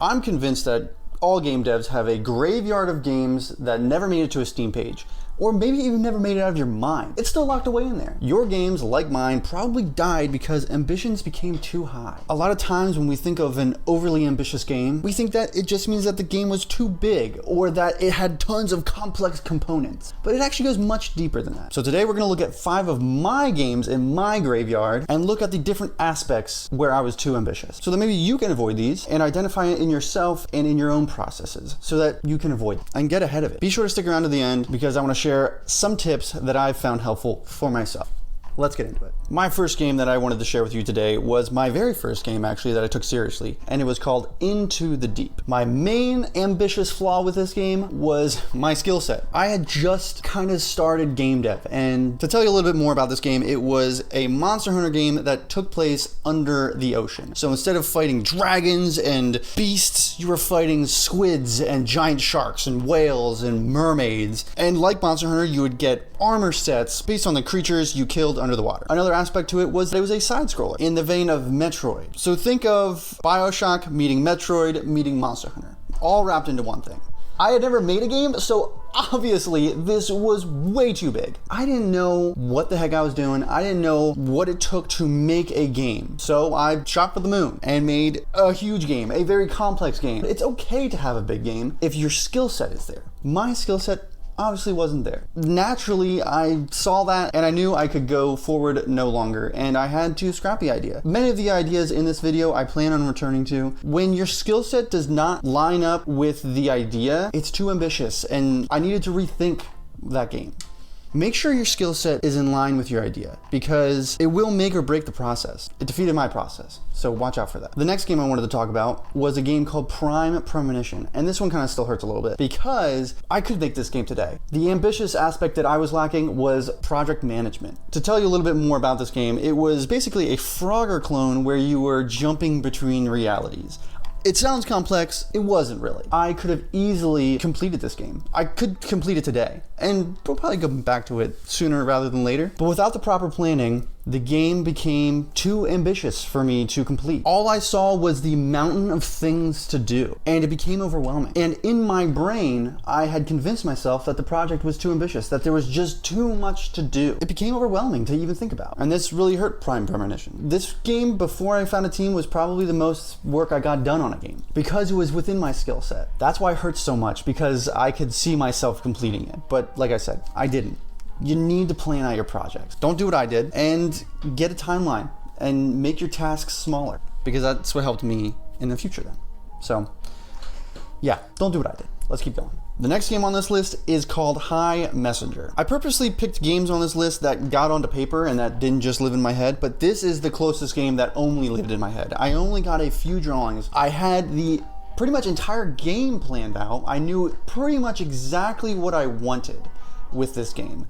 I'm convinced that all game devs have a graveyard of games that never made it to a Steam page, or maybe even never made it out of your mind. It's still locked away in there. Your games, like mine, probably died because ambitions became too high. A lot of times when we think of an overly ambitious game, we think that it just means that the game was too big or that it had tons of complex components. But it actually goes much deeper than that. So today we're gonna look at 5 of my games in my graveyard and look at the different aspects where I was too ambitious. So that maybe you can avoid these and identify it in yourself and in your own processes so that you can avoid it and get ahead of it. Be sure to stick around to the end because I wanna share some tips that I've found helpful for myself. Let's get into it. My first game that I wanted to share with you today was my very first game actually that I took seriously, and it was called Into the Deep. My main ambitious flaw with this game was my skill set. I had just kind of started game dev, and to tell you a little bit more about this game, it was a Monster Hunter game that took place under the ocean. So instead of fighting dragons and beasts, you were fighting squids and giant sharks and whales and mermaids. And like Monster Hunter, you would get armor sets based on the creatures you killed under the water. Another aspect to it was that it was a side scroller in the vein of Metroid. So think of BioShock meeting Metroid meeting Monster Hunter, all wrapped into one thing. I had never made a game, so obviously this was way too big. I didn't know what the heck I was doing. I didn't know what it took to make a game. So I shot for the moon and made a huge game, a very complex game. It's okay to have a big game if your skill set is there. My skill set obviously wasn't there. Naturally, I saw that and I knew I could go forward no longer, and I had to scrap the idea. Many of the ideas in this video I plan on returning to. When your skill set does not line up with the idea, it's too ambitious, and I needed to rethink that game. Make sure your skill set is in line with your idea because it will make or break the process. It defeated my process, so watch out for that. The next game I wanted to talk about was a game called Prime Premonition, and this one kind of still hurts a little bit because I could make this game today. The ambitious aspect that I was lacking was project management. To tell you a little bit more about this game, it was basically a Frogger clone where you were jumping between realities. It sounds complex, it wasn't really. I could have easily completed this game. I could complete it today, and we'll probably go back to it sooner rather than later. But without the proper planning, the game became too ambitious for me to complete. All I saw was the mountain of things to do, and it became overwhelming. And in my brain, I had convinced myself that the project was too ambitious, that there was just too much to do. It became overwhelming to even think about. And this really hurt Prime Premonition. This game, before I found a team, was probably the most work I got done on a game because it was within my skill set. That's why it hurts so much, because I could see myself completing it. But like I said, I didn't. You need to plan out your projects. Don't do what I did, and get a timeline and make your tasks smaller, because that's what helped me in the future then. So yeah, don't do what I did. Let's keep going. The next game on this list is called High Messenger. I purposely picked games on this list that got onto paper and that didn't just live in my head, but this is the closest game that only lived in my head. I only got a few drawings. I had the pretty much entire game planned out. I knew pretty much exactly what I wanted with this game.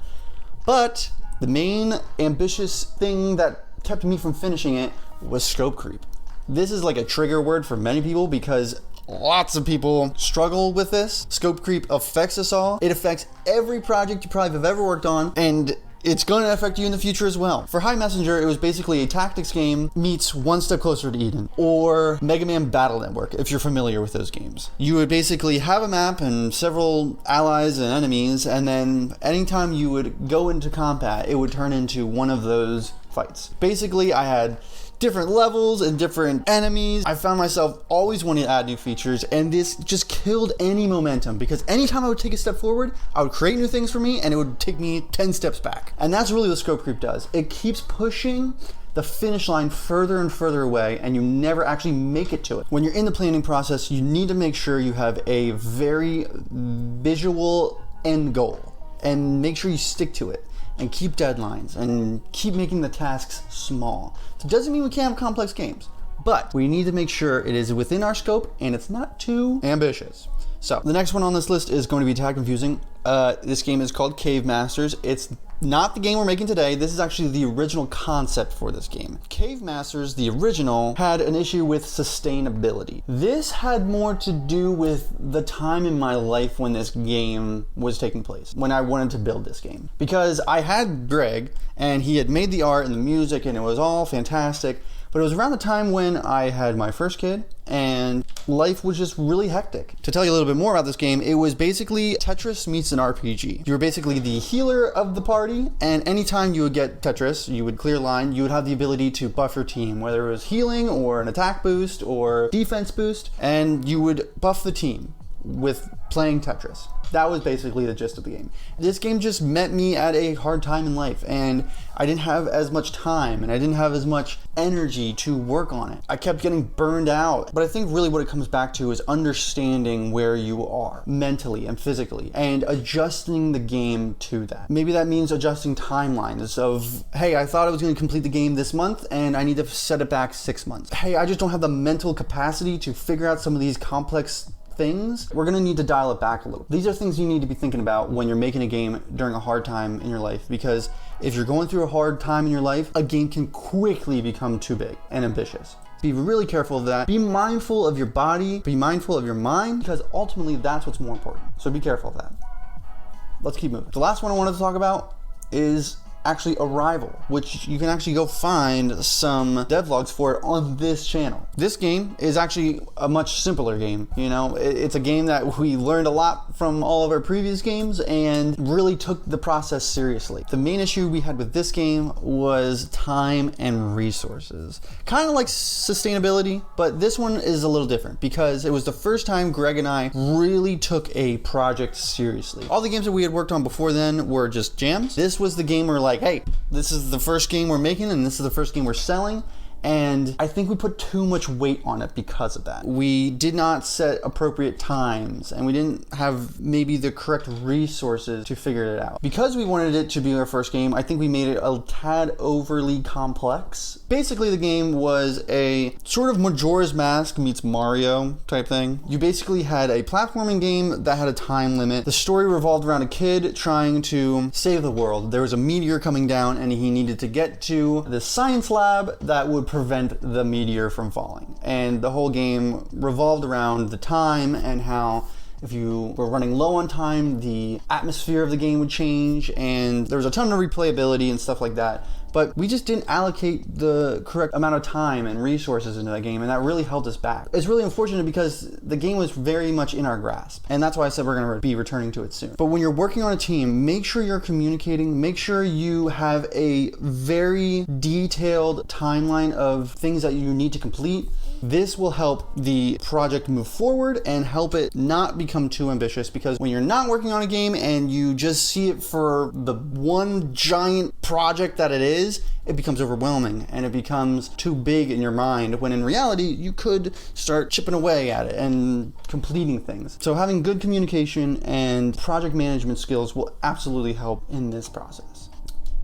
But the main ambitious thing that kept me from finishing it was scope creep. This is like a trigger word for many people because lots of people struggle with this. Scope creep affects us all. It affects every project you probably have ever worked on, and it's going to affect you in the future as well. For High Messenger, it was basically a tactics game meets One Step Closer to Eden, or Mega Man Battle Network, if you're familiar with those games. You would basically have a map and several allies and enemies, and then anytime you would go into combat, it would turn into one of those fights. Basically, I had different levels and different enemies. I found myself always wanting to add new features, and this just killed any momentum because anytime I would take a step forward, I would create new things for me and it would take me 10 steps back. And that's really what scope creep does. It keeps pushing the finish line further and further away, and you never actually make it to it. When you're in the planning process, you need to make sure you have a very visual end goal and make sure you stick to it. And keep deadlines and keep making the tasks small. So it doesn't mean we can't have complex games, but we need to make sure it is within our scope and it's not too ambitious. So the next one on this list is going to be tad confusing. This game is called Cave Masters. It's not the game we're making today. This is actually the original concept for this game. Cave Masters, the original, had an issue with sustainability. This had more to do with the time in my life when this game was taking place, when I wanted to build this game. Because I had Greg, and he had made the art and the music, and it was all fantastic, But it was around the time when I had my first kid and life was just really hectic. To tell you a little bit more about this game, it was basically Tetris meets an RPG. You were basically the healer of the party, and anytime you would get Tetris, you would clear line, you would have the ability to buff your team, whether it was healing or an attack boost or defense boost, and you would buff the team with playing Tetris. That was basically the gist of the game. This game just met me at a hard time in life, and I didn't have as much time and I didn't have as much energy to work on it. I kept getting burned out. But I think really what it comes back to is understanding where you are mentally and physically and adjusting the game to that. Maybe that means adjusting timelines of, hey, I thought I was going to complete the game this month and I need to set it back 6 months. Hey, I just don't have the mental capacity to figure out some of these complex things. We're gonna need to dial it back a little. These are things you need to be thinking about when you're making a game during a hard time in your life, because if you're going through a hard time in your life, a game can quickly become too big and ambitious. Be really careful of that. Be mindful of your body, be mindful of your mind, because ultimately that's what's more important. So be careful of that. Let's keep moving. The last one I wanted to talk about is actually Arrival, which you can actually go find some devlogs for it on this channel. This game is actually a much simpler game. You know, it's a game that we learned a lot from all of our previous games and really took the process seriously. The main issue we had with this game was time and resources. Kind of like sustainability, but this one is a little different because it was the first time Greg and I really took a project seriously. All the games that we had worked on before then were just jams. This was the game where like, hey, this is the first game we're making and this is the first game we're selling. And I think we put too much weight on it because of that. We did not set appropriate times and we didn't have maybe the correct resources to figure it out. Because we wanted it to be our first game, I think we made it a tad overly complex. Basically, the game was a sort of Majora's Mask meets Mario type thing. You basically had a platforming game that had a time limit. The story revolved around a kid trying to save the world. There was a meteor coming down and he needed to get to the science lab that would prevent the meteor from falling. And the whole game revolved around the time and how if you were running low on time, the atmosphere of the game would change, and there was a ton of replayability and stuff like that. But we just didn't allocate the correct amount of time and resources into that game, and that really held us back. It's really unfortunate because the game was very much in our grasp, and that's why I said we're going to be returning to it soon. But when you're working on a team, make sure you're communicating, make sure you have a very detailed timeline of things that you need to complete. This will help the project move forward and help it not become too ambitious, because when you're not working on a game and you just see it for the one giant project that it is, it becomes overwhelming and it becomes too big in your mind, when in reality you could start chipping away at it and completing things. So having good communication and project management skills will absolutely help in this process.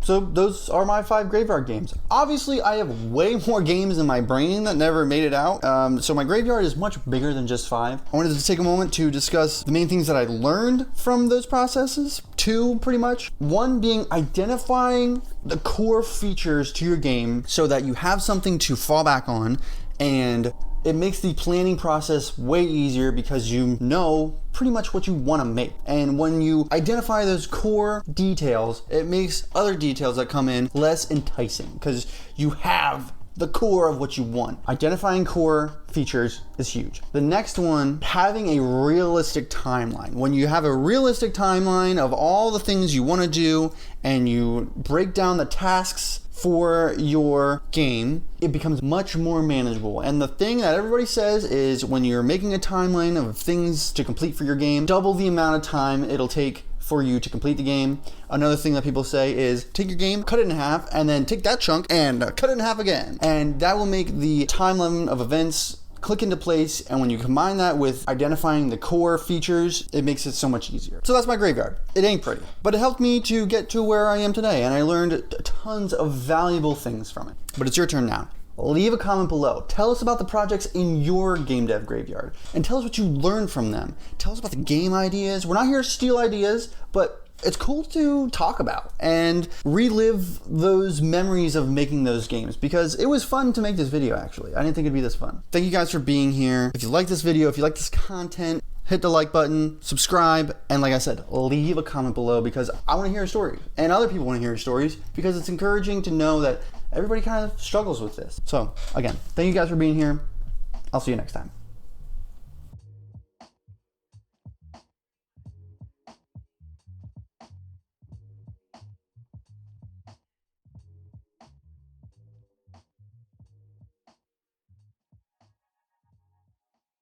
So those are my 5 graveyard games. Obviously, I have way more games in my brain that never made it out. So my graveyard is much bigger than just 5. I wanted to take a moment to discuss the main things that I learned from those processes. 2, pretty much. 1 being identifying the core features to your game so that you have something to fall back on, and it makes the planning process way easier because you know pretty much what you want to make. And when you identify those core details, it makes other details that come in less enticing because you have the core of what you want. Identifying core features is huge. The next one, having a realistic timeline. When you have a realistic timeline of all the things you want to do and you break down the tasks for your game, it becomes much more manageable. And the thing that everybody says is when you're making a timeline of things to complete for your game, double the amount of time it'll take for you to complete the game. Another thing that people say is take your game, cut it in half, and then take that chunk and cut it in half again. And that will make the timeline of events click into place, and when you combine that with identifying the core features, it makes it so much easier. So that's my graveyard. It ain't pretty, but it helped me to get to where I am today, and I learned tons of valuable things from it. But it's your turn now. Leave a comment below. Tell us about the projects in your game dev graveyard, and tell us what you learned from them. Tell us about the game ideas. We're not here to steal ideas, but it's cool to talk about and relive those memories of making those games, because it was fun to make this video, actually. I didn't think it'd be this fun. Thank you guys for being here. If you like this video, if you like this content, hit the like button, subscribe, and like I said, leave a comment below, because I want to hear your stories and other people want to hear your stories, because it's encouraging to know that Everybody kind of struggles with this. So again, thank you guys for being here. I'll see you next time.